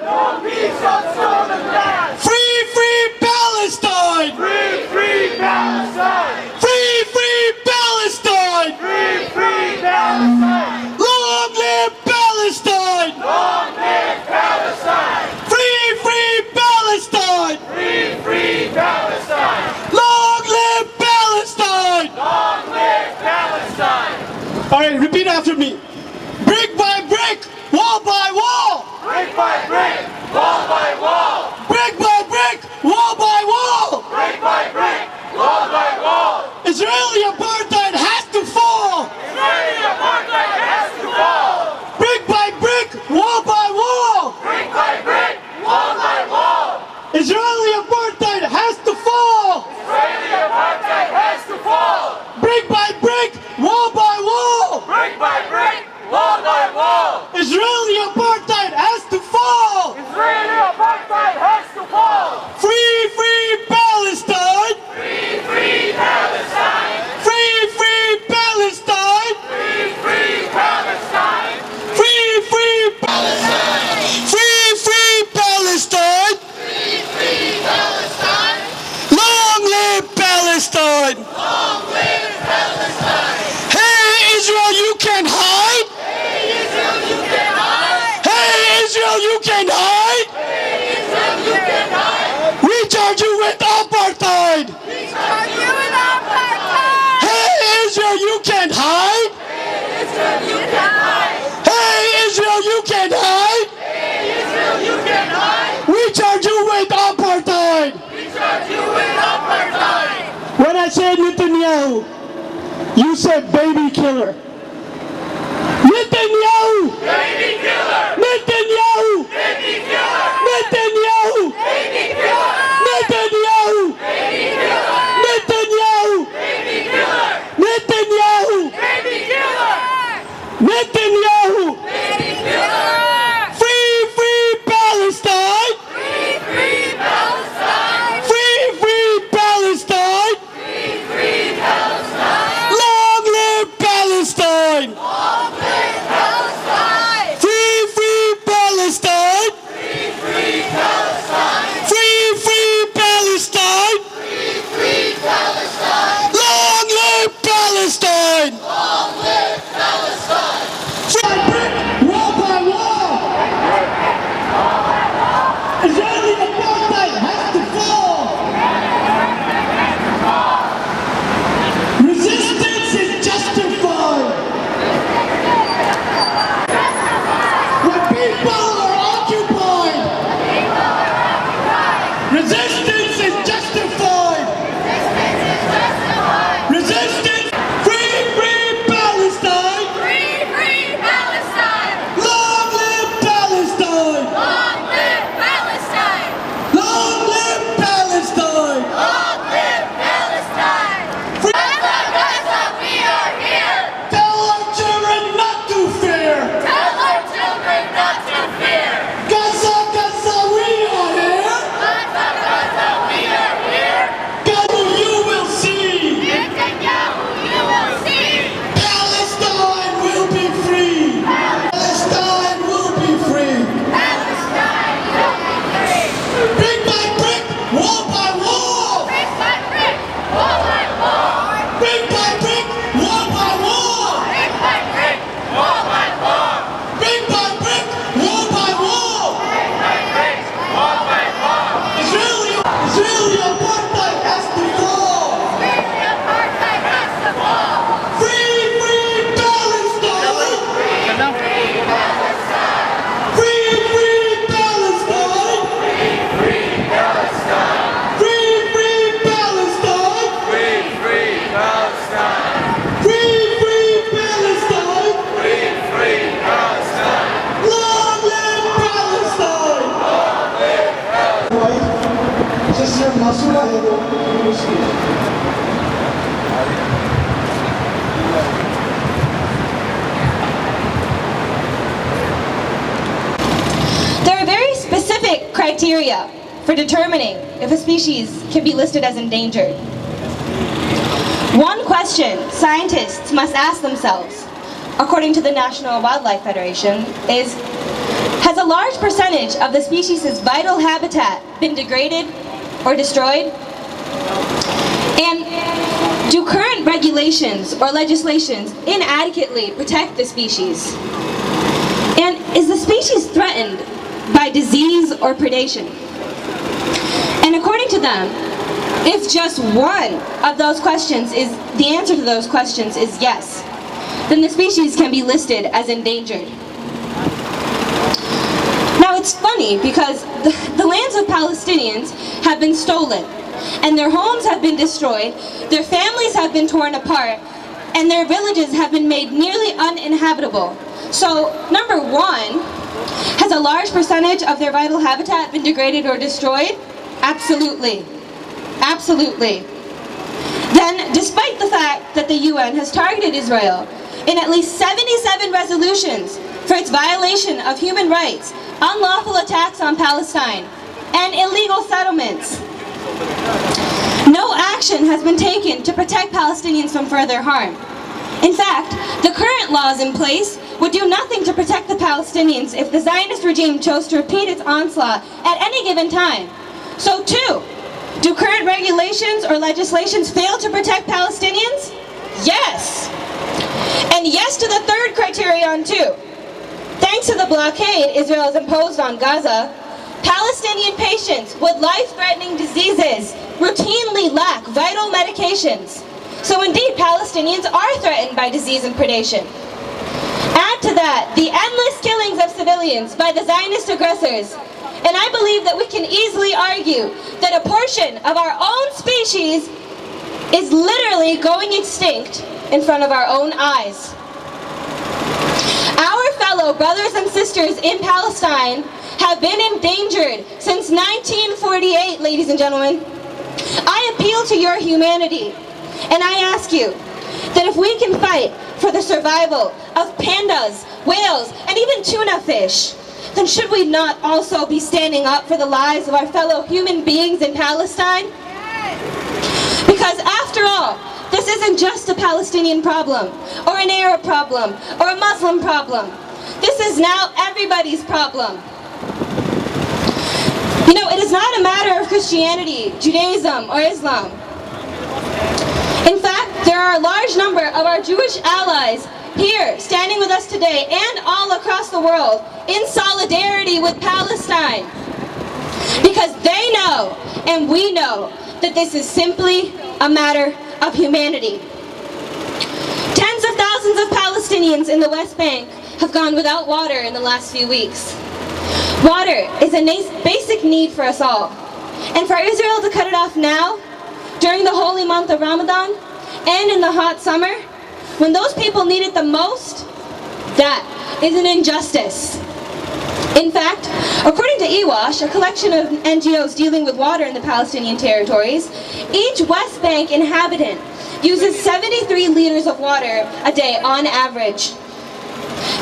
No peace on stolen land! Free, free Palestine! Free, free Palestine! Free, free Palestine! Free, free Palestine! Long live Palestine! Long live Palestine! Free, free Palestine! Free, free Palestine! Long live Palestine! Long live Palestine! All right, repeat after me. Brick by brick, wall by wall. Brick by brick, wall by wall. Brick by brick, wall by wall. Brick by brick, wall by wall. Israeli apartheid has to fall. Israeli apartheid has to fall. Brick by brick, wall by wall. Brick by brick, wall by wall. Israeli apartheid has to fall. Israeli apartheid has to fall. Brick by brick, wall by wall. Brick by brick, wall by wall. Israeli apartheid has to fall. Israeli apartheid has to fall. Free, free Palestine. Free, free Palestine. Free, free Palestine. Free, free Palestine. Free, free Palestine. Free, free Palestine. Free, free Palestine. Long live Palestine. Long live Palestine. Hey Israel, you can hide. Hey Israel, you can hide. Hey Israel, you can hide. Hey Israel, you can hide. We charge you with apartheid. We charge you with apartheid. Hey Israel, you can hide. Hey Israel, you can hide. Hey Israel, you can hide. Hey Israel, you can hide. We charge you with apartheid. We charge you with apartheid. When I said Netanyahu, you said baby killer. Netanyahu! Baby killer. Netanyahu! Baby killer. Netanyahu! Baby killer. Netanyahu! Baby killer. Netanyahu! Baby killer. Netanyahu! Baby killer. Netanyahu! Baby killer. Free, free Palestine! Free, free Palestine. Free, free Palestine! Free, free Palestine. Long live Palestine! Long live Palestine. Free, free Palestine! Free, free Palestine. Free, free Palestine! Free, free Palestine. Long live Palestine! Long live Palestine. criteria for determining if a species can be listed as endangered. One question scientists must ask themselves, according to the National Wildlife Federation, is, has a large percentage of the species' vital habitat been degraded or destroyed? And do current regulations or legislations inadequately protect the species? And is the species threatened by disease or predation? And according to them, if just one of those questions is, the answer to those questions is yes, then the species can be listed as endangered. Now it's funny because the lands of Palestinians have been stolen, and their homes have been destroyed, their families have been torn apart, and their villages have been made nearly uninhabitable. So, number one, has a large percentage of their vital habitat been degraded or destroyed? Absolutely. Absolutely. Then, despite the fact that the UN has targeted Israel in at least 77 resolutions for its violation of human rights, unlawful attacks on Palestine, and illegal settlements, no action has been taken to protect Palestinians from further harm. In fact, the current laws in place would do nothing to protect the Palestinians if the Zionist regime chose to repeat its onslaught at any given time. So two, do current regulations or legislations fail to protect Palestinians? Yes. And yes to the third criterion too. Thanks to the blockade Israel has imposed on Gaza, Palestinian patients with life-threatening diseases routinely lack vital medications. So indeed, Palestinians are threatened by disease and predation. Add to that the endless killings of civilians by the Zionist aggressors, and I believe that we can easily argue that a portion of our own species is literally going extinct in front of our own eyes. Our fellow brothers and sisters in Palestine have been endangered since 1948, ladies and gentlemen. I appeal to your humanity, and I ask you that if we can fight for the survival of pandas, whales, and even tuna fish, then should we not also be standing up for the lives of our fellow human beings in Palestine? Because after all, this isn't just a Palestinian problem, or an Arab problem, or a Muslim problem. This is now everybody's problem. You know, it is not a matter of Christianity, Judaism, or Islam. In fact, there are a large number of our Jewish allies here, standing with us today, and all across the world, in solidarity with Palestine. Because they know, and we know, that this is simply a matter of humanity. Tens of thousands of Palestinians in the West Bank have gone without water in the last few weeks. Water is a basic need for us all. And for Israel to cut it off now, during the holy month of Ramadan, and in the hot summer, when those people need it the most, that is an injustice. In fact, according to EWASH, a collection of NGOs dealing with water in the Palestinian territories, each West Bank inhabitant uses 73 liters of water a day on average.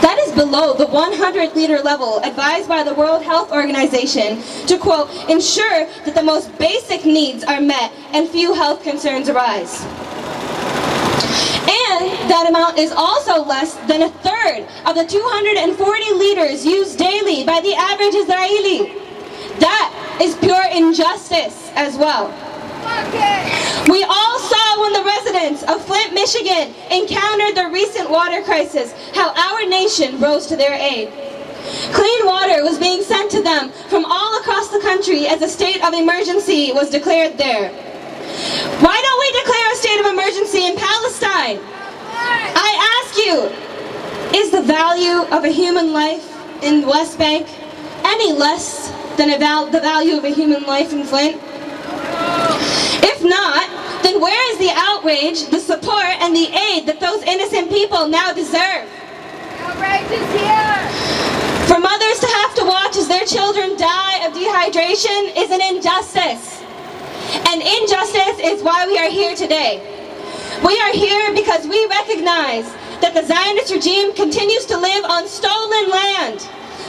That is below the 100-liter level advised by the World Health Organization to, quote, ensure that the most basic needs are met and few health concerns arise. And that amount is also less than a third of the 240 liters used daily by the average Israeli. That is pure injustice as well. We all saw when the residents of Flint, Michigan encountered the recent water crisis, how our nation rose to their aid. Clean water was being sent to them from all across the country as a state of emergency was declared there. Why don't we declare a state of emergency in Palestine? I ask you, is the value of a human life in the West Bank any less than the value of a human life in Flint? If not, then where is the outrage, the support, and the aid that those innocent people now deserve? Outrage is here! For mothers to have to watch as their children die of dehydration is an injustice. And injustice is why we are here today. We are here because we recognize that the Zionist regime continues to live on stolen land,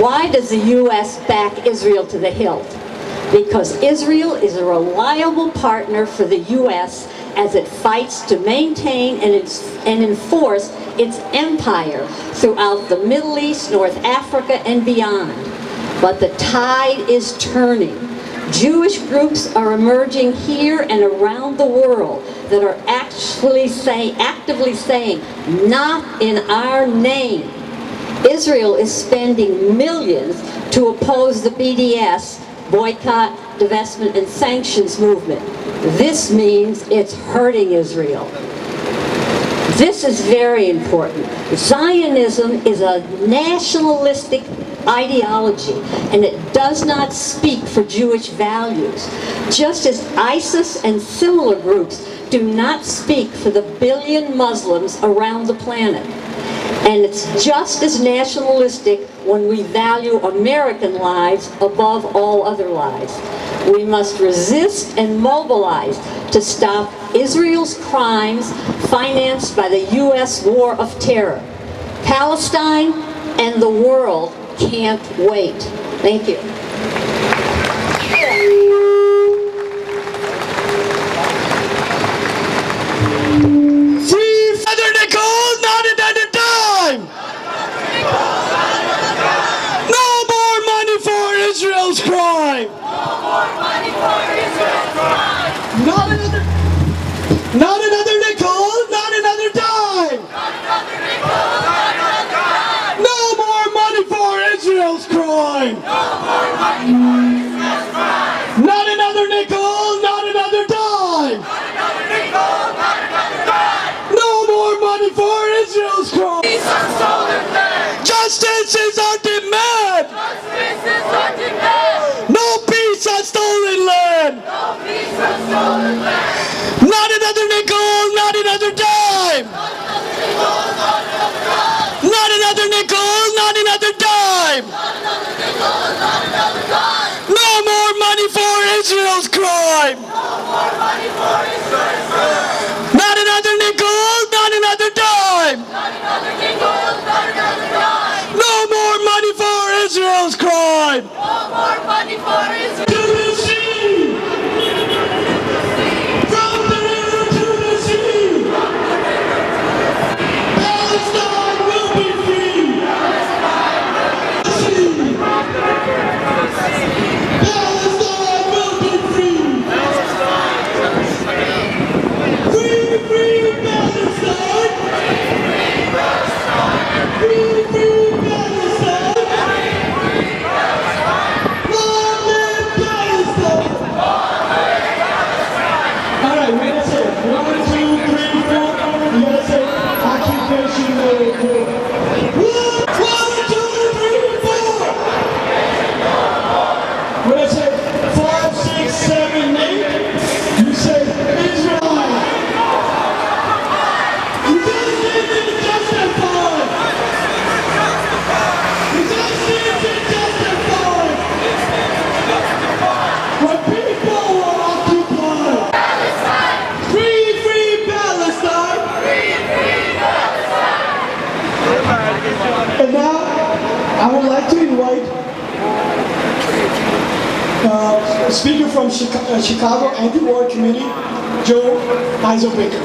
Why does the U.S. back Israel to the hilt? Because Israel is a reliable partner for the U.S. as it fights to maintain and enforce its empire throughout the Middle East, North Africa, and beyond. But the tide is turning. Jewish groups are emerging here and around the world that are actively saying, not in our name. Israel is spending millions to oppose the BDS, boycott, divestment, and sanctions movement. This means it's hurting Israel. This is very important. Zionism is a nationalistic ideology, and it does not speak for Jewish values. Just as ISIS and similar groups do not speak for the billion Muslims around the planet. And it's just as nationalistic when we value American lives above all other lives. We must resist and mobilize to stop Israel's crimes financed by the U.S. war of terror. Palestine and the world can't wait. Thank you. Free Feather Nicole, not another dime! No more money for Israel's crime! Not another nickel, not another dime! No more money for Israel's crime! Not another nickel, not another dime! No more money for Israel's crime! Justice is our demand! No peace on stolen land! Not another nickel, not another dime! Not another nickel, not another dime! No more money for Israel's crime! Not another nickel, not another dime! No more money for Israel's crime! To the sea! From the river to the sea! Palestine will be free! Palestine will be free! Free, free Palestine! Free, free Palestine! Long live Palestine! All right, we're gonna say 1, 2, 3, 4. You gotta say occupation really quick. 1, 2, 3, 4. We're gonna say 5, 6, 7, 8. You say Israel. You just need to justify. You just need to justify. When people are occupied. Free, free Palestine! And now, I would like to invite speaker from Chicago Anti-War Committee, Joe Eiselbaker.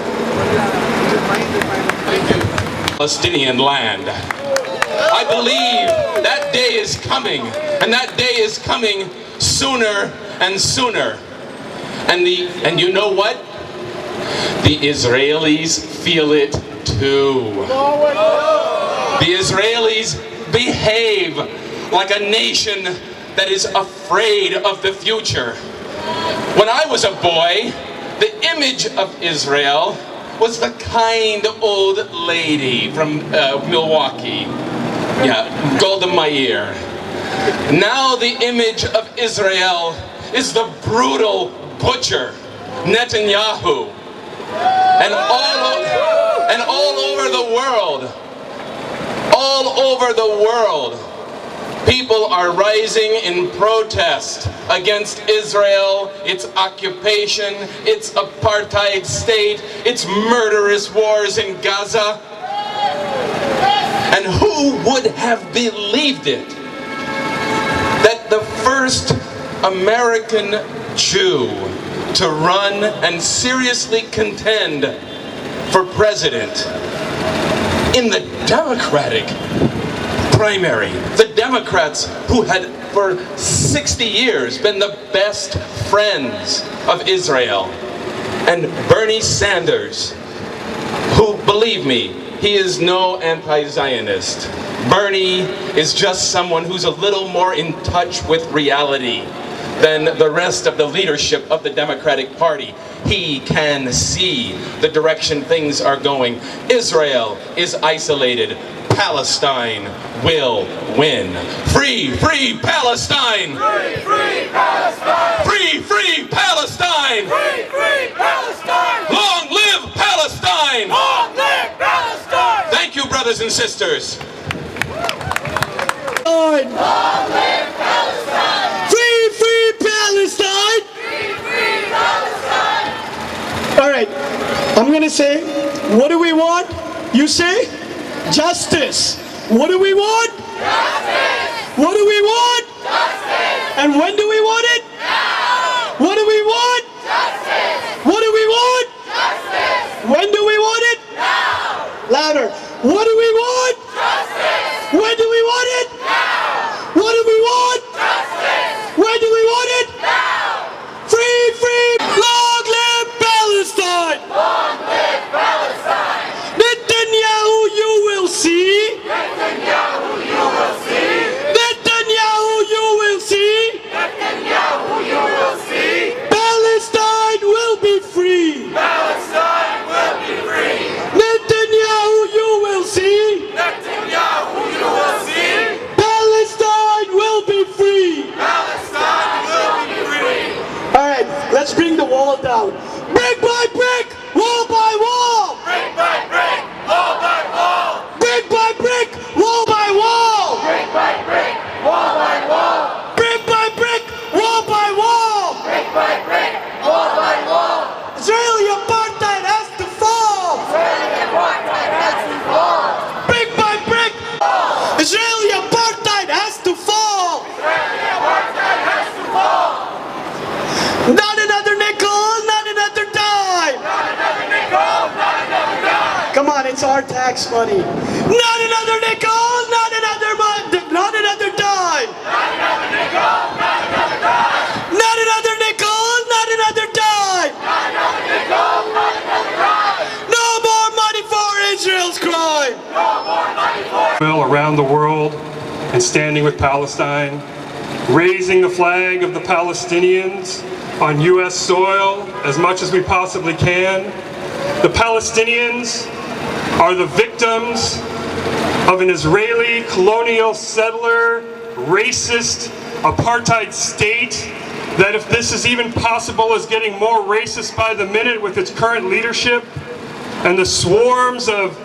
Palestinian land. I believe that day is coming, and that day is coming sooner and sooner. And you know what? The Israelis feel it too. The Israelis behave like a nation that is afraid of the future. When I was a boy, the image of Israel was the kind old lady from Milwaukee. Yeah, Golda Meir. Now the image of Israel is the brutal butcher, Netanyahu. And all over the world, people are rising in protest against Israel, its occupation, its apartheid state, its murderous wars in Gaza. And who would have believed it the first American Jew to run and seriously contend for president in the Democratic primary. The Democrats who had for 60 years been the best friends of Israel. And Bernie Sanders, who, believe me, he is no anti-Zionist. Bernie is just someone who's a little more in touch with reality than the rest of the leadership of the Democratic Party. He can see the direction things are going. Israel is isolated. Palestine will win. Free, free Palestine! Free, free Palestine! Free, free Palestine! Free, free Palestine! Long live Palestine! Long live Palestine! Thank you, brothers and sisters. Lord. Long live Palestine! Free, free Palestine! Free, free Palestine! All right, I'm gonna say, what do we want? You say? Justice. What do we want? Justice! What do we want? Justice! And when do we want it? Now! What do we want? Justice! What do we want? Justice! When do we want it? Now! Louder. What do we want? Justice! When do we want it? Now! What do we want? Justice! When do we want it? Now! Free, free, long live Palestine! Long live Palestine! Netanyahu, you will see. Netanyahu, you will see! Netanyahu, you will see. Netanyahu, you will see! Palestine will be free. Palestine will be free! Netanyahu, you will see. Netanyahu, you will see! Palestine will be free. Palestine will be free! All right, let's bring the wall down. Brick by brick, wall by wall. Brick by brick, wall by wall! Brick by brick, wall by wall. Brick by brick, wall by wall! Brick by brick, wall by wall. Brick by brick, wall by wall! Israeli apartheid has to fall. Israeli apartheid has to fall! Brick by brick, Israeli apartheid has to fall. Israeli apartheid has to fall! Not another nickel, not another dime. Not another nickel, not another dime! Come on, it's our tax money. Not another nickel, not another not another dime. Not another nickel, not another dime! Not another nickel, not another dime. Not another nickel, not another dime! No more money for Israel's crime. No more money for around the world and standing with Palestine, raising the flag of the Palestinians on U.S. soil as much as we possibly can. The Palestinians are the victims of an Israeli colonial settler, racist, apartheid state that, if this is even possible, is getting more racist by the minute with its current leadership and the swarms of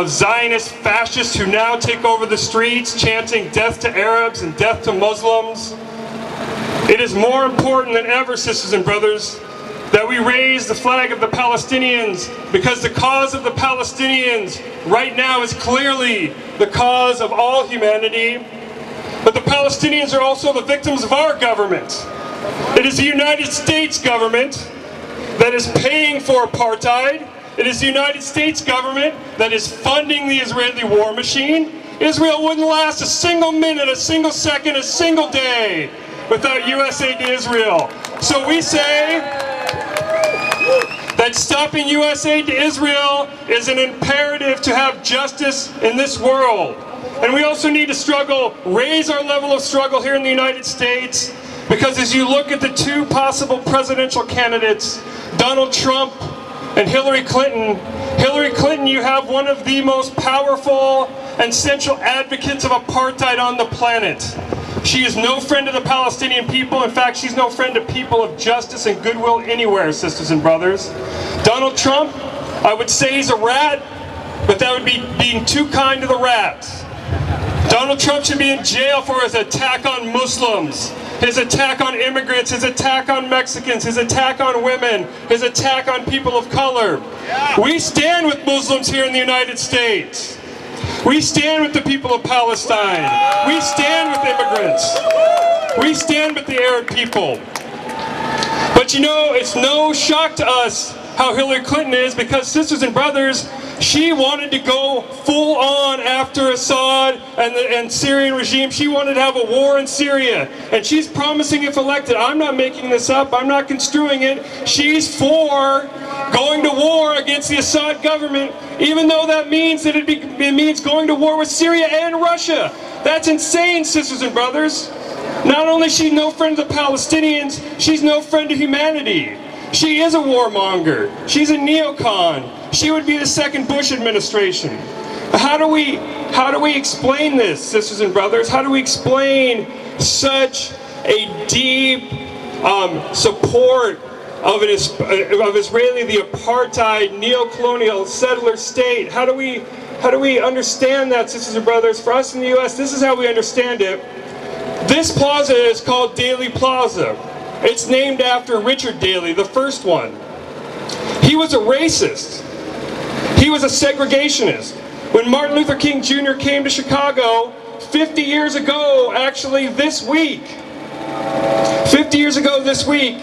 Zionist fascists who now take over the streets chanting death to Arabs and death to Muslims. It is more important than ever, sisters and brothers, that we raise the flag of the Palestinians, because the cause of the Palestinians right now is clearly the cause of all humanity. But the Palestinians are also the victims of our government. It is the United States government that is paying for apartheid. It is the United States government that is funding the Israeli war machine. Israel wouldn't last a single minute, a single second, a single day without U.S. aid to Israel. So we say that stopping U.S. aid to Israel is an imperative to have justice in this world. And we also need to struggle, raise our level of struggle here in the United States, because as you look at the two possible presidential candidates, Donald Trump and Hillary Clinton, you have one of the most powerful and central advocates of apartheid on the planet. She is no friend of the Palestinian people. In fact, she's no friend of people of justice and goodwill anywhere, sisters and brothers. Donald Trump, I would say he's a rat, but that would be being too kind to the rat. Donald Trump should be in jail for his attack on Muslims, his attack on immigrants, his attack on Mexicans, his attack on women, his attack on people of color. We stand with Muslims here in the United States. We stand with the people of Palestine. We stand with immigrants. We stand with the Arab people. But you know, it's no shock to us how Hillary Clinton is, because, sisters and brothers, she wanted to go full on after Assad and Syrian regime. She wanted to have a war in Syria. And she's promising, if elected, I'm not making this up, I'm not construing it, she's for going to war against the Assad government, even though that means that it means going to war with Syria and Russia. That's insane, sisters and brothers. Not only is she no friend of the Palestinians, she's no friend of humanity. She is a warmonger. She's a neocon. She would be the second Bush administration. How do we explain this, sisters and brothers? How do we explain such a deep support of Israeli, the apartheid, neo-colonial settler state? How do we understand that, sisters and brothers? For us in the U.S., this is how we understand it. This plaza is called Daley Plaza. It's named after Richard Daley, the first one. He was a racist. He was a segregationist. When Martin Luther King Jr. came to Chicago 50 years ago, actually this week, 50 years ago this week,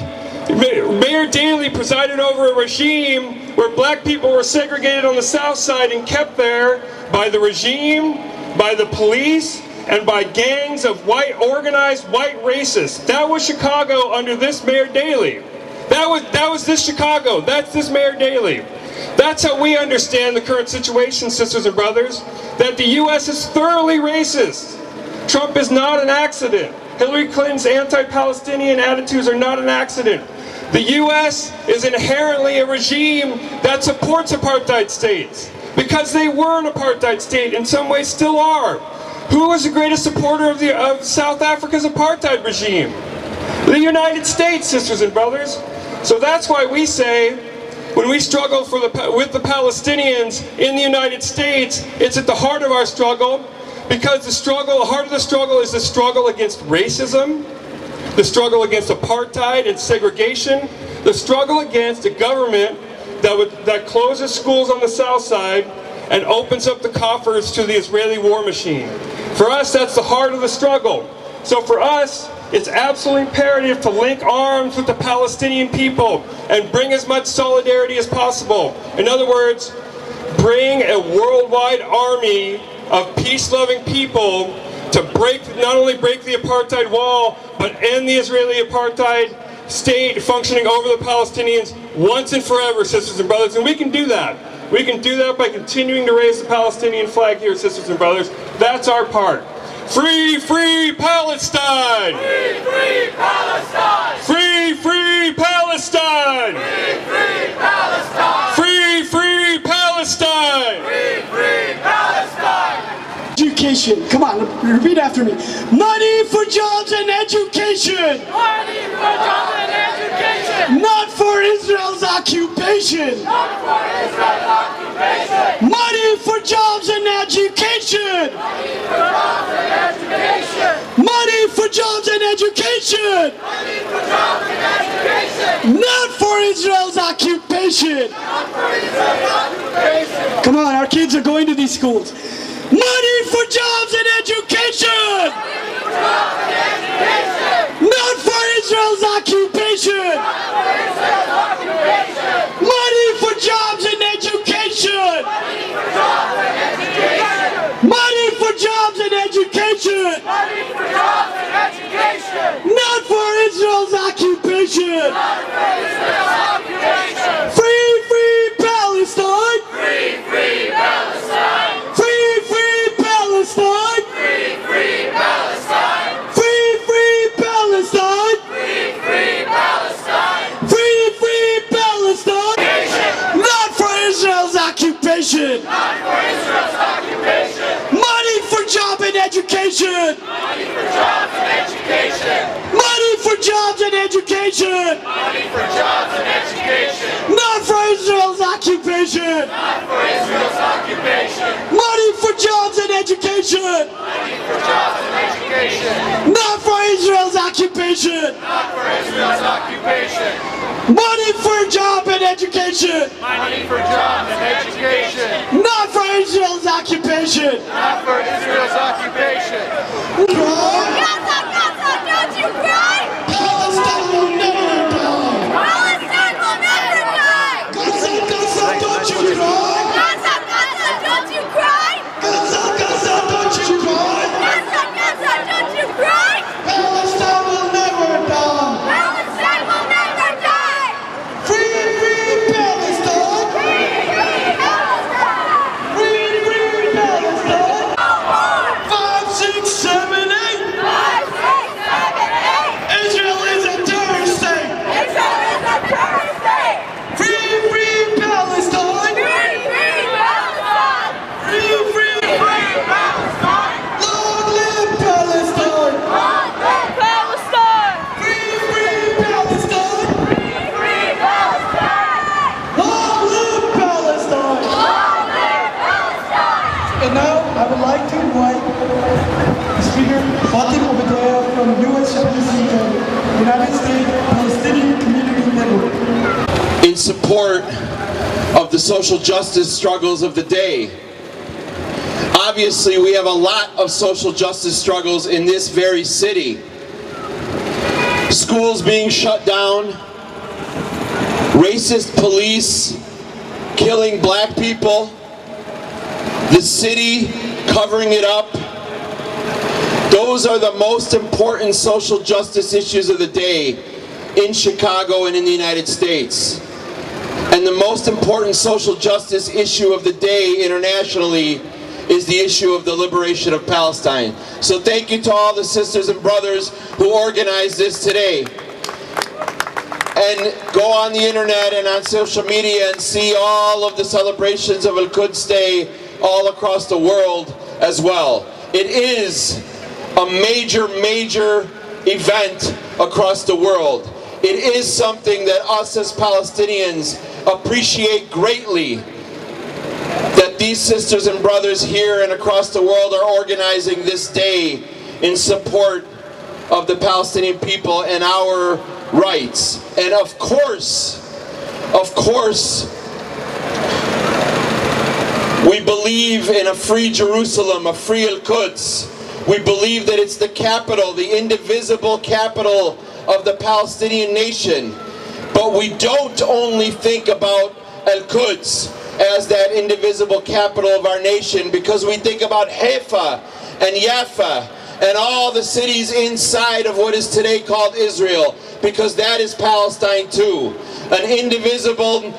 Mayor Daley presided over a regime where black people were segregated on the South Side and kept there by the regime, by the police, and by gangs of organized white racists. That was Chicago under this Mayor Daley. That was this Chicago. That's this Mayor Daley. That's how we understand the current situation, sisters and brothers, that the U.S. is thoroughly racist. Trump is not an accident. Hillary Clinton's anti-Palestinian attitudes are not an accident. The U.S. is inherently a regime that supports apartheid states, because they were an apartheid state, in some ways still are. Who was the greatest supporter of South Africa's apartheid regime? The United States, sisters and brothers. So that's why we say, when we struggle with the Palestinians in the United States, it's at the heart of our struggle, because the heart of the struggle is the struggle against racism, the struggle against apartheid and segregation, the struggle against a government that closes schools on the South Side and opens up the coffers to the Israeli war machine. For us, that's the heart of the struggle. So for us, it's absolutely imperative to link arms with the Palestinian people and bring as much solidarity as possible. In other words, bring a worldwide army of peace-loving people to not only break the apartheid wall, but end the Israeli apartheid state functioning over the Palestinians once and forever, sisters and brothers. And we can do that. We can do that by continuing to raise the Palestinian flag here, sisters and brothers. That's our part. Free, free Palestine! Free, free Palestine! Free, free Palestine! Free, free Palestine! Free, free Palestine! Free, free Palestine! Education. Come on, repeat after me. Money for jobs and education. Money for jobs and education! Not for Israel's occupation. Not for Israel's occupation! Money for jobs and education. Money for jobs and education! Money for jobs and education. Money for jobs and education! Not for Israel's occupation. Not for Israel's occupation! Come on, our kids are going to these schools. Money for jobs and education. Money for jobs and education! Not for Israel's occupation. Not for Israel's occupation! Money for jobs and education. Money for jobs and education! Money for jobs and education. Money for jobs and education! Not for Israel's occupation. Not for Israel's occupation! Free, free Palestine. Free, free Palestine! Free, free Palestine. Free, free Palestine! Free, free Palestine. Free, free Palestine! Free, free Palestine. Not for Israel's occupation. Not for Israel's occupation! Money for job and education. Money for jobs and education! Money for jobs and education. Money for jobs and education! Not for Israel's occupation. Not for Israel's occupation! Money for jobs and education. Money for jobs and education! Not for Israel's occupation. Not for Israel's occupation! Money for job and education. Money for jobs and education! Not for Israel's occupation. Not for Israel's occupation! Gaza, Gaza, don't you now, I would like to invite the Speaker, Fatih Obadiah from USAPC and United States Palestinian Community Network. In support of the social justice struggles of the day. Obviously, we have a lot of social justice struggles in this very city. Schools being shut down, racist police killing black people, the city covering it up. Those are the most important social justice issues of the day in Chicago and in the United States. And the most important social justice issue of the day internationally is the issue of the liberation of Palestine. So thank you to all the sisters and brothers who organized this today. And go on the internet and on social media and see all of the celebrations of Quds Day all across the world as well. It is a major, major event across the world. It is something that us as Palestinians appreciate greatly, that these sisters and brothers here and across the world are organizing this day in support of the Palestinian people and our rights. And of course, we believe in a free Jerusalem, a free Al-Quds. We believe that it's the capital, the indivisible capital of the Palestinian nation. But we don't only think about Al-Quds as that indivisible capital of our nation, because we think about Haifa and Jaffa and all the cities inside of what is today called Israel, because that is Palestine too. An indivisible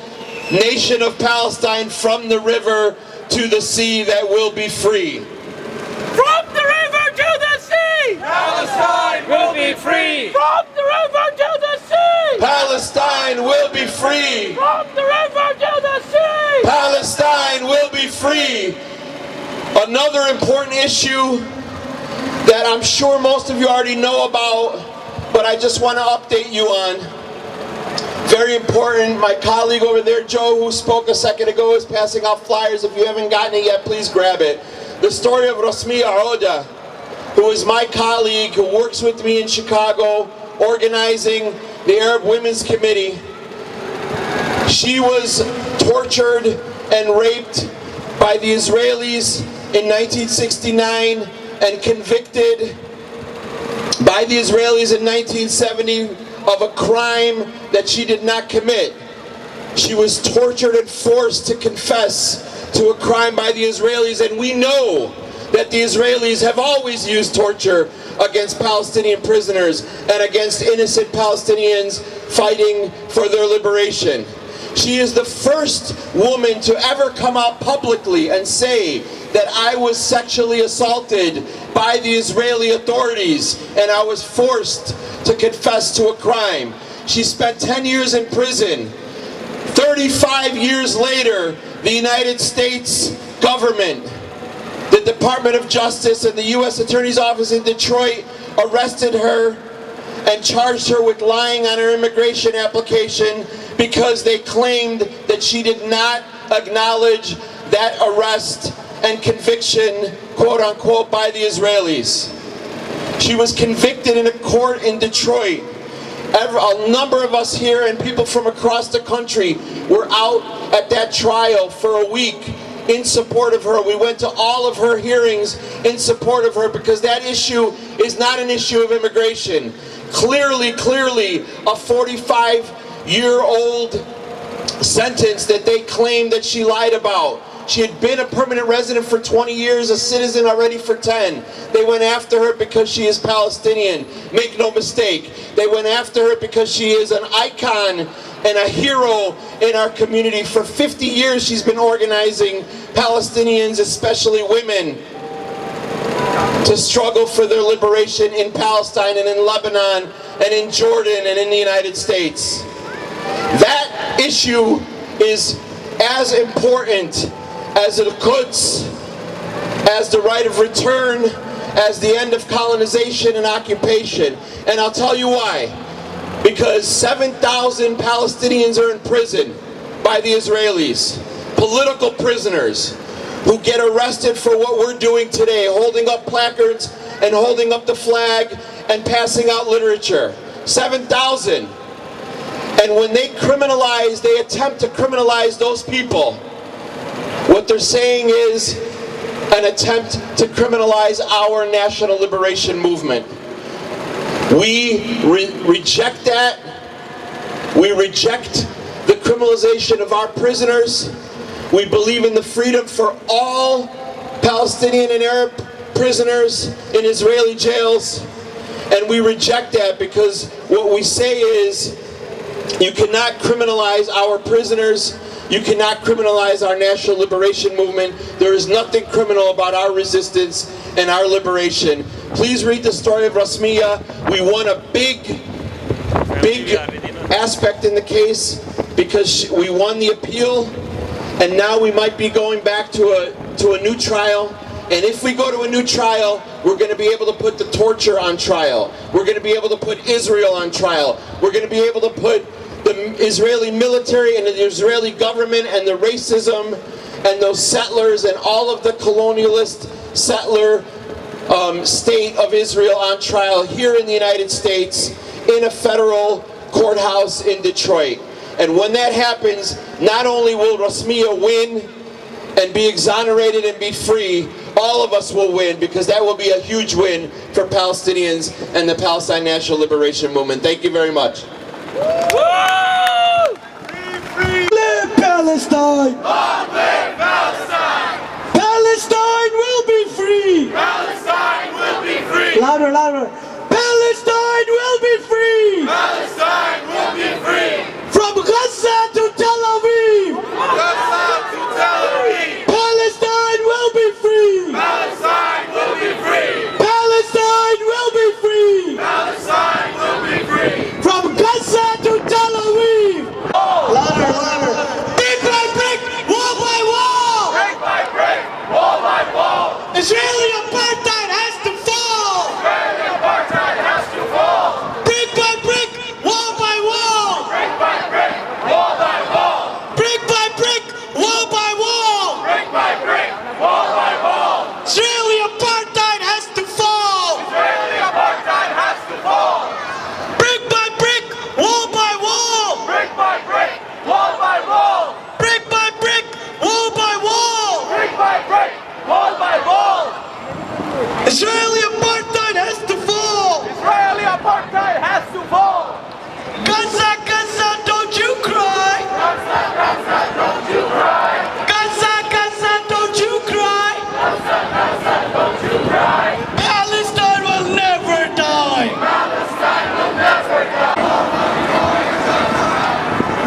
nation of Palestine from the river to the sea that will be free. From the river to the sea! Palestine will be free. From the river to the sea! Palestine will be free. From the river to the sea! Palestine will be free. Another important issue that I'm sure most of you already know about, but I just want to update you on. Very important. My colleague over there, Joe, who spoke a second ago, is passing out flyers. If you haven't gotten it yet, please grab it. The story of Rasmiya Oda, who is my colleague, who works with me in Chicago, organizing the Arab Women's Committee. She was tortured and raped by the Israelis in 1969 and convicted by the Israelis in 1970 of a crime that she did not commit. She was tortured and forced to confess to a crime by the Israelis, and we know that the Israelis have always used torture against Palestinian prisoners and against innocent Palestinians fighting for their liberation. She is the first woman to ever come out publicly and say that I was sexually assaulted by the Israeli authorities and I was forced to confess to a crime. She spent 10 years in prison. 35 years later, the United States government, the Department of Justice and the U.S. Attorney's Office in Detroit arrested her and charged her with lying on her immigration application because they claimed that she did not acknowledge that arrest and conviction, quote unquote, by the Israelis. She was convicted in a court in Detroit. A number of us here and people from across the country were out at that trial for a week in support of her. We went to all of her hearings in support of her because that issue is not an issue of immigration. Clearly, a 45-year-old sentence that they claim that she lied about. She had been a permanent resident for 20 years, a citizen already for 10. They went after her because she is Palestinian. Make no mistake. They went after her because she is an icon and a hero in our community. For 50 years she's been organizing Palestinians, especially women, to struggle for their liberation in Palestine and in Lebanon and in Jordan and in the United States. That issue is as important as Al-Quds, as the right of return, as the end of colonization and occupation. And I'll tell you why. Because 7,000 Palestinians are in prison by the Israelis, political prisoners, who get arrested for what we're doing today, holding up placards and holding up the flag and passing out literature. 7,000. And when they attempt to criminalize those people, what they're saying is an attempt to criminalize our national liberation movement. We reject that. We reject the criminalization of our prisoners. We believe in the freedom for all Palestinian and Arab prisoners in Israeli jails. And we reject that because what we say is you cannot criminalize our prisoners. You cannot criminalize our national liberation movement. There is nothing criminal about our resistance and our liberation. Please read the story of Rasmiya. We won a big aspect in the case because we won the appeal, and now we might be going back to a new trial. And if we go to a new trial, we're going to be able to put the torture on trial. We're going to be able to put Israel on trial. We're going to be able to put the Israeli military and the Israeli government and the racism and those settlers and all of the colonialist settler state of Israel on trial here in the United States in a federal courthouse in Detroit. And when that happens, not only will Rasmiya win and be exonerated and be free, all of us will win, because that will be a huge win for Palestinians and the Palestine National Liberation Movement. Thank you very much. Live Palestine! Long live Palestine! Palestine will be free! Palestine will be free! Louder, louder! Palestine will be free! Palestine will be free! From Gaza to Tel Aviv! Gaza to Tel Aviv! Palestine will be free! Palestine will be free! Palestine will be free! Palestine will be free! From Gaza to Tel Aviv! Louder, louder! Brick by brick, wall by wall! Brick by brick, wall by wall! Israeli apartheid has to fall! Israeli apartheid has to fall! Brick by brick, wall by wall! Brick by brick, wall by wall! Brick by brick, wall by wall! Brick by brick, wall by wall! Israeli apartheid has to fall! Israeli apartheid has to fall! Brick by brick, wall by wall! Brick by brick, wall by wall! Brick by brick, wall by wall! Brick by brick, wall by wall! Israeli apartheid has to fall! Israeli apartheid has to fall! Gaza, Gaza, don't you cry! Gaza, Gaza, don't you cry! Gaza, Gaza, don't you cry! Gaza, Gaza, don't you cry! Palestine will never die! Palestine will never die!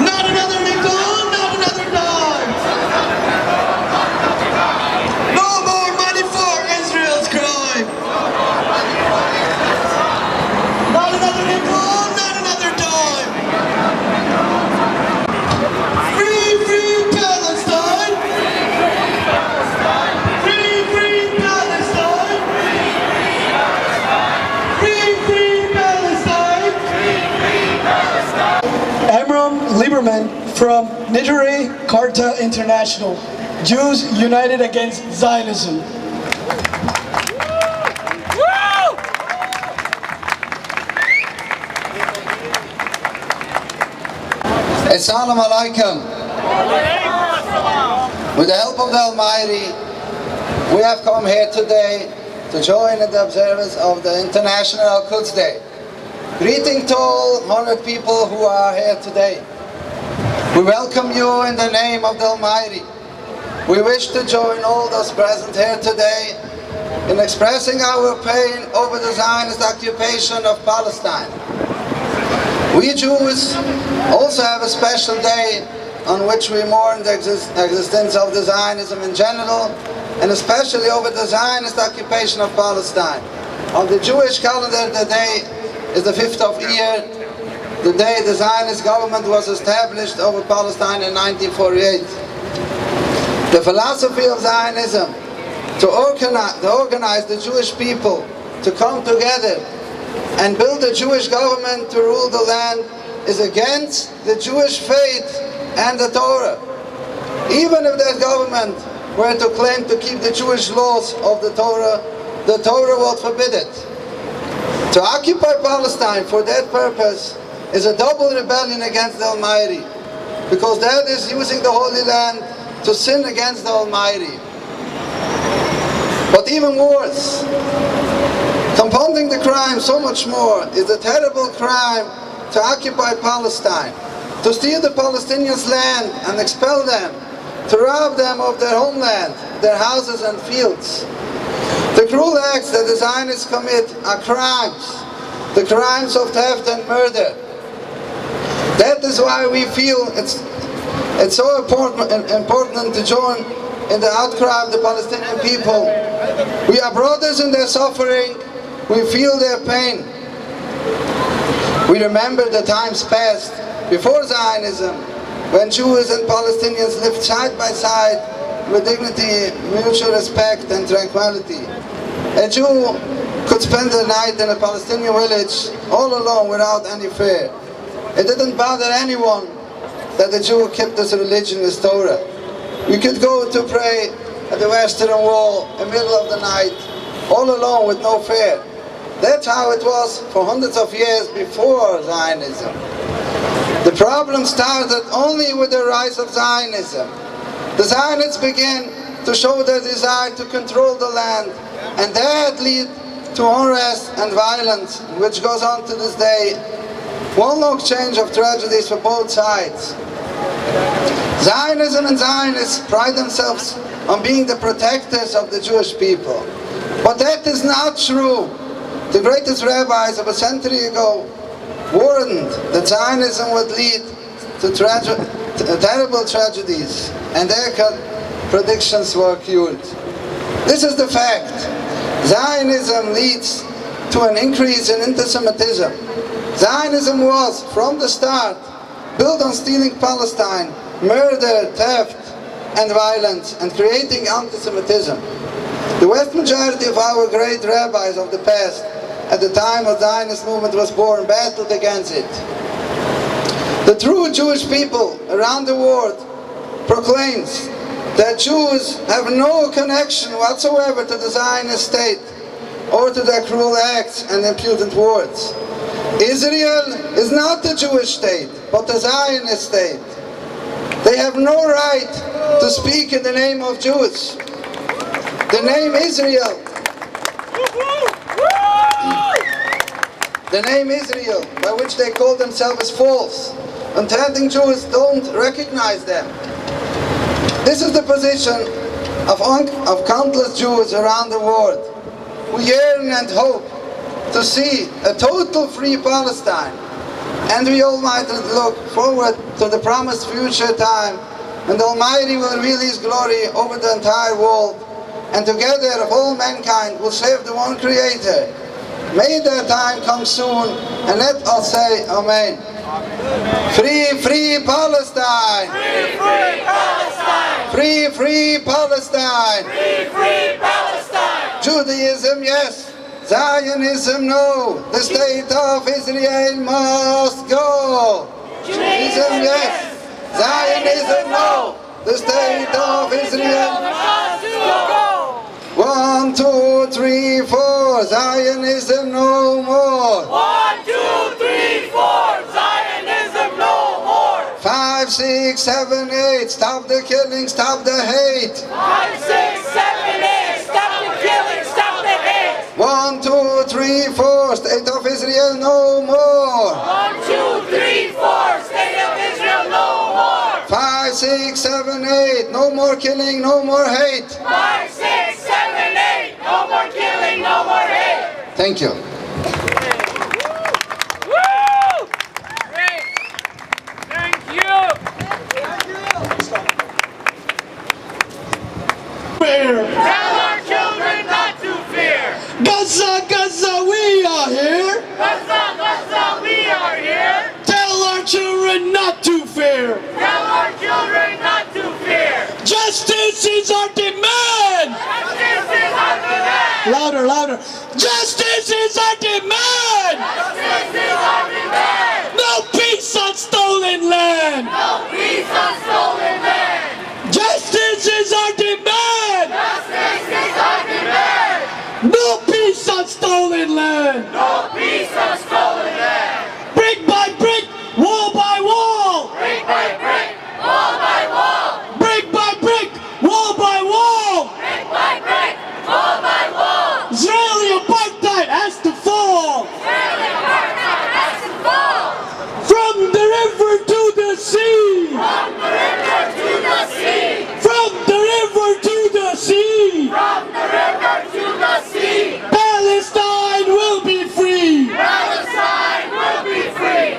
Not another nickel, not another dime! No more money for Israel's crime! Not another nickel, not another dime! Free, free Palestine! Free, free Palestine! Free, free Palestine! Imam Lieberman from Nidre Karta International, Jews United Against Zionism. Assalamu alaikum. With the help of the Almighty, we have come here today to join in the observance of the International Quds Day. Greeting to all honored people who are here today. We welcome you in the name of the Almighty. We wish to join all those present here today in expressing our pain over the Zionist occupation of Palestine. We Jews also have a special day on which we mourn the existence of the Zionism in general, and especially over the Zionist occupation of Palestine. On the Jewish calendar, the day is the 5th of Iyar, the day the Zionist government was established over Palestine in 1948. The philosophy of Zionism to organize the Jewish people to come together and build a Jewish government to rule the land is against the Jewish faith and the Torah. Even if that government were to claim to keep the Jewish laws of the Torah would forbid it. To occupy Palestine for that purpose is a double rebellion against the Almighty, because that is using the Holy Land to sin against the Almighty. But even worse, compounding the crime so much more, is the terrible crime to occupy Palestine, to steal the Palestinians' land and expel them, to rob them of their homeland, their houses and fields. The cruel acts that the Zionists commit are crimes, the crimes of theft and murder. That is why we feel it's so important to join in the outcry of the Palestinian people. We are brothers in their suffering, we feel their pain. We remember the times past, before Zionism, when Jews and Palestinians lived side by side with dignity, mutual respect and tranquility. A Jew could spend the night in a Palestinian village all alone without any fear. It didn't bother anyone that the Jew kept his religion, his Torah. We could go to pray at the Western Wall in the middle of the night, all alone with no fear. That's how it was for hundreds of years before Zionism. The problem started only with the rise of Zionism. The Zionists began to show their desire to control the land, and that led to unrest and violence, which goes on to this day. One long change of tragedies for both sides. Zionism and Zionists pride themselves on being the protectors of the Jewish people. But that is not true. The greatest rabbis of a century ago warned that Zionism would lead to terrible tragedies, and their predictions were cured. This is the fact. Zionism leads to an increase in anti-Semitism. Zionism was, from the start, built on stealing Palestine, murder, theft, and violence, and creating anti-Semitism. The vast majority of our great rabbis of the past, at the time of the Zionist movement was born, battled against it. The true Jewish people around the world proclaims that Jews have no connection whatsoever to the Zionist state or to their cruel acts and impudent words. Israel is not the Jewish state, but the Zionist state. They have no right to speak in the name of Jews. The name Israel, by which they call themselves, is false. Unintending Jews don't recognize them. This is the position of countless Jews around the world who yearn and hope to see a total free Palestine. And we all might look forward to the promised future time when the Almighty will reveal His glory over the entire world, and together of all mankind will serve the one Creator. May that time come soon, and let us say Amen. Free, free Palestine! Free, free Palestine! Free, free Palestine! Free, free Palestine! Judaism, yes. Zionism, no. The state of Israel must go. Judaism, yes. Zionism, no. The state of Israel must go. 1, 2, 3, 4. Zionism, no more. 1, 2, 3, 4. Zionism, no more. 5, 6, 7, 8. Stop the killing, stop the hate. 5, 6, 7, 8. Stop the killing, stop the hate. 1, 2, 3, 4. State of Israel, no more. 1, 2, 3, 4. State of Israel, no more. 5, 6, 7, 8. No more killing, no more hate. 5, 6, 7, 8. No more killing, no more hate. Thank you. Woo! Great. Thank you. Fear. Tell our children not to fear. Gaza, Gaza, we are here. Gaza, Gaza, we are here. Tell our children not to fear. Tell our children not to fear. Justice is our demand. Justice is our demand. Louder, louder. Justice is our demand. Justice is our demand. No peace on stolen land. No peace on stolen land. Justice is our demand! Justice is our demand! No peace on stolen land! No peace on stolen land! Brick by brick, wall by wall! Brick by brick, wall by wall! Brick by brick, wall by wall! Brick by brick, wall by wall! Israeli apartheid has to fall! Israeli apartheid has to fall! From the river to the sea! From the river to the sea! From the river to the sea! From the river to the sea! Palestine will be free! Palestine will be free!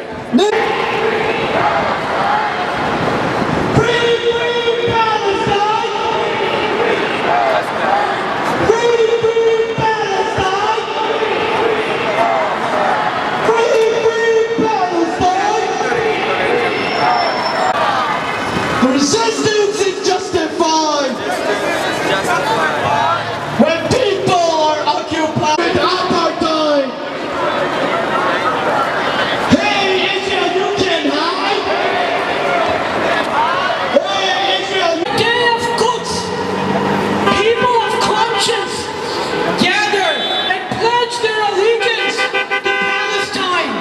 Free, free Palestine! Free, free Palestine! Free, free Palestine! The resistance is justified! When people are occupied with apartheid! Hey Israel, you can hide! Hey Israel, Day of Quds, people of conscience gather and pledge their allegiance to Palestine.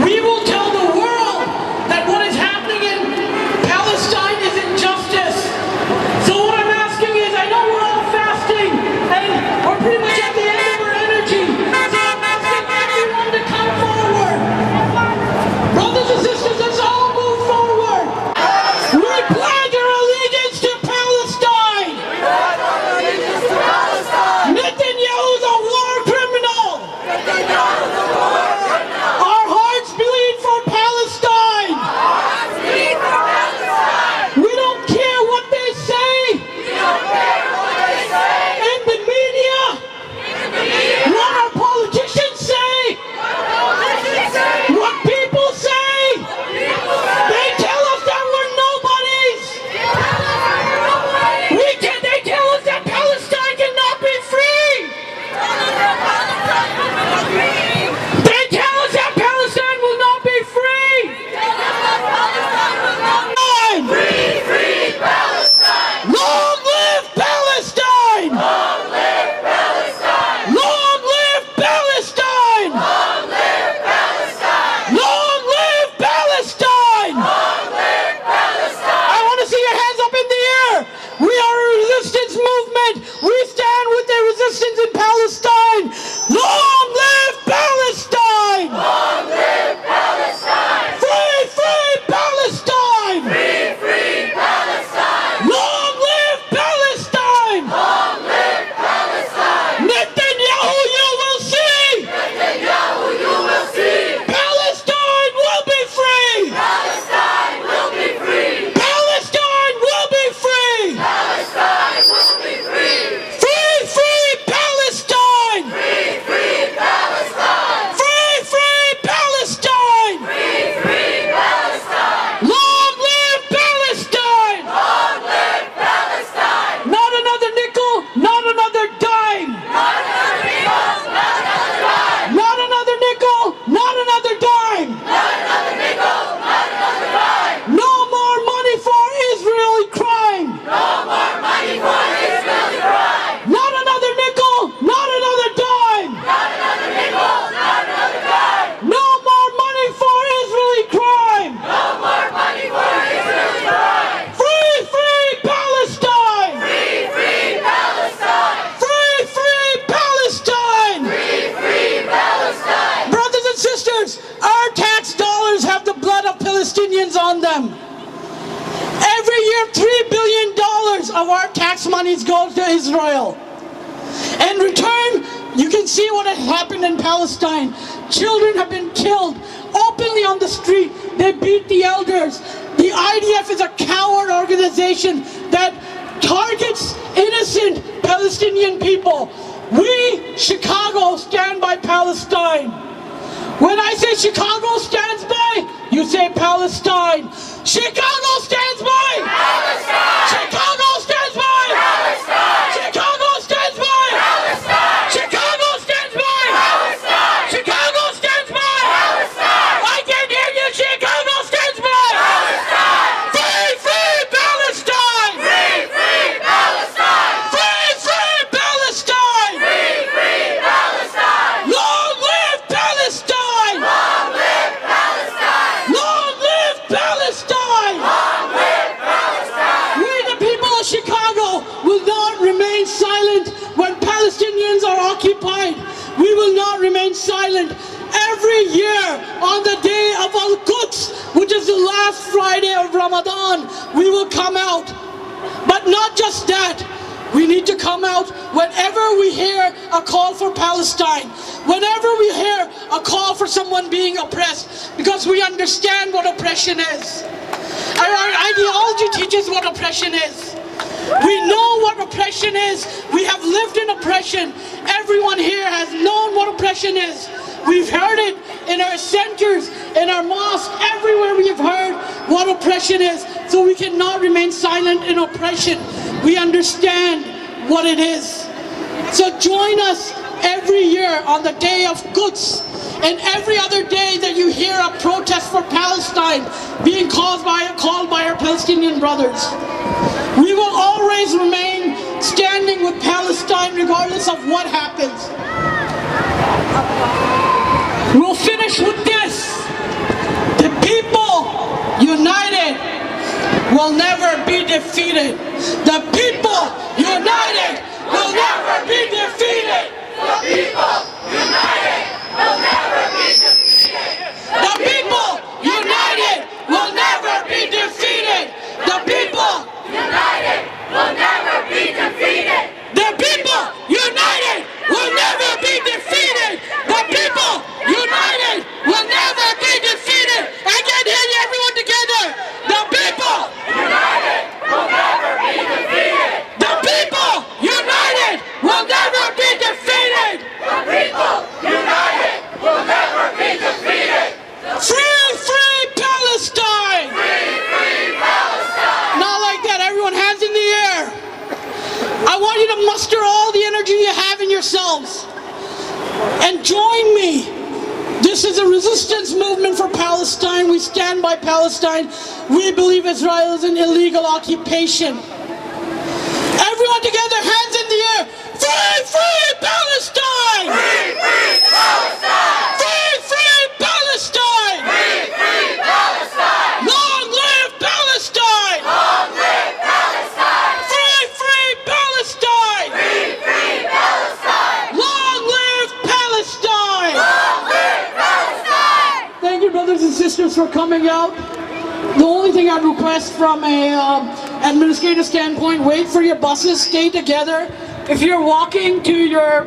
We will tell the world that what is happening in Palestine is injustice. So what I'm asking is, I know we're all fasting and we're pretty much at the end of our energy. So I'm asking everyone to come forward. Brothers and sisters, let's all move forward. We pledge our allegiance to Palestine. Netanyahu's a war criminal. Our hearts bleed for Palestine. We don't care what they say. In the media. What our politicians say. What people say. They tell us that we're nobodies. They tell us that Palestine cannot be free. They tell us that Palestine will not be free. Free, free Palestine! Long live Palestine! Long live Palestine! Long live Palestine! Long live Palestine! Long live Palestine! Long live Palestine! I want to see your hands up in the air. We are a resistance movement. We stand with the resistance in Palestine. Long live Palestine! Long live Palestine! Free, free Palestine! Free, free Palestine! Long live Palestine! Long live Palestine! Netanyahu, you will see! Netanyahu, you will see! Palestine will be free! Palestine will be free! Palestine will be free! Palestine will be free! Free, free Palestine! Free, free Palestine! Free, free Palestine! Free, free Palestine! Long live Palestine! Long live Palestine! Not another nickel, not another dime! Not another nickel, not another dime! Not another nickel, not another dime! Not another nickel, not another dime! No more money for Israeli crime! No more money for Israeli crime! Not another nickel, not another dime! Not another nickel, not another dime! No more money for Israeli crime! No more money for Israeli crime! Free, free Palestine! Free, free Palestine! Free, free Palestine! Free, free Palestine! Brothers and sisters, our tax dollars have the blood of Palestinians on them. Every year, $3 billion of our tax monies go to Israel. In return, you can see what has happened in Palestine. Children have been killed openly on the street. They beat the elders. The IDF is a coward organization that targets innocent Palestinian people. We, Chicago, stand by Palestine. When I say Chicago stands by, you say Palestine. Chicago stands by! Palestine! Chicago stands by! Palestine! Chicago stands by! Palestine! Chicago stands by! Palestine! Chicago stands by! Palestine! I can hear you, Chicago stands by! Palestine! Free, free Palestine! Free, Palestinians are occupied, we will not remain silent. Every year on the day of Al-Quds, which is the last Friday of Ramadan, we will come out. But not just that, we need to come out whenever we hear a call for Palestine, whenever we hear a call for someone being oppressed, because we understand what oppression is. Our ideology teaches what oppression is. We know what oppression is. We have lived in oppression. Everyone here has known what oppression is. We've heard it in our centers, in our mosques, everywhere we have heard what oppression is. So we cannot remain silent in oppression. We understand what it is. So join us every year on the day of Quds, and every other day that you hear a protest for Palestine being called by our Palestinian brothers. We will always remain standing with Palestine regardless of what happens. We'll finish with this. The people united will never be defeated. The people united will never be defeated. The people united will never be defeated. The people united will never be defeated. The people United will never be defeated. The people united will never be defeated. The people united will never be defeated. I can't hear you, everyone together. The people United will never be defeated. The people united will never be defeated. The people united will never be defeated. Free, free Palestine! Free, free Palestine. Not like that, everyone, hands in the air. I want you to muster all the energy you have in yourselves and join me. This is a resistance movement for Palestine. We stand by Palestine. We believe Israel is an illegal occupation. Everyone together, hands in the air. Free, free Palestine! Free, free Palestine. Free, free Palestine! Free, free Palestine. Long live Palestine! Long live Palestine. Free, free Palestine! Free, free Palestine. Long live Palestine! Long live Palestine. Thank you, brothers and sisters, for coming out. The only thing I'd request from a administrative standpoint, wait for your buses, stay together. If you're walking to your